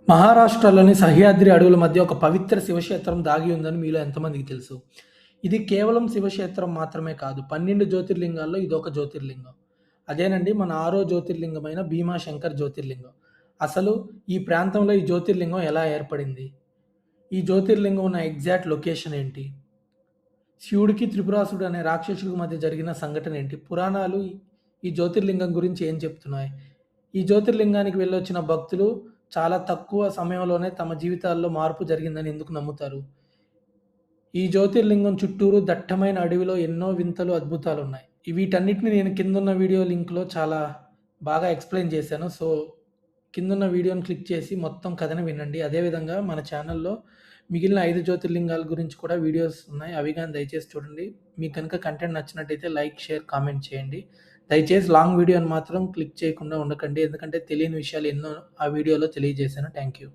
మహారాష్ట్రలోని సహ్యాద్రి అడవుల మధ్య ఒక పవిత్ర శివక్షేత్రం దాగి ఉందని మీలో ఎంతమందికి తెలుసు? ఇది కేవలం శివక్షేత్రం మాత్రమే కాదు. 12 జ్యోతిర్లింగాల్లో ఇదొక జ్యోతిర్లింగం. అదేనండి మన ఆరో జ్యోతిర్లింగమైన భీమాశంకర్ జ్యోతిర్లింగం. అసలు ఈ ప్రాంతంలో ఈ జ్యోతిర్లింగం ఎలా ఏర్పడింది? ఈ జ్యోతిర్లింగం ఉన్న ఎగ్జాక్ట్ లొకేషన్ ఏంటి? శివుడికి త్రిపురాసుడు అనే రాక్షసుడికి మధ్య జరిగిన సంఘటన ఏంటి? పురాణాలు ఈ జ్యోతిర్లింగం గురించి ఏం చెప్తున్నాయి? ఈ జ్యోతిర్లింగానికి వెళ్ళొచ్చిన భక్తులు చాలా తక్కువ సమయంలోనే తమ జీవితాల్లో మార్పు జరిగిందని ఎందుకు నమ్ముతారు? ఈ జ్యోతిర్లింగం చుట్టూరు దట్టమైన అడవిలో ఎన్నో వింతలు, అద్భుతాలున్నాయి. వీటన్నిటిని నేను కిందున్న వీడియో లింక్‌లో చాలా బాగా ఎక్స్‌ప్లెయిన్ చేశాను. సో, కిందున్న వీడియోని క్లిక్ చేసి మొత్తం కథని వినండి. అదేవిధంగా మన ఛానల్‌లో మిగిలిన 5 జ్యోతిర్లింగాల గురించి కూడా వీడియోస్ ఉన్నాయి. అవి గాని దయచేసి చూడండి. మీకు గనుక కంటెంట్ నచ్చినట్టయితే లైక్, షేర్, కామెంట్ చేయండి. దయచేసి లాంగ్ వీడియోని మాత్రం క్లిక్ చేయకుండా ఉండకండి. ఎందుకంటే తెలియని విషయాలు ఎన్నో ఆ వీడియోలో తెలియజేశాను. Thank you.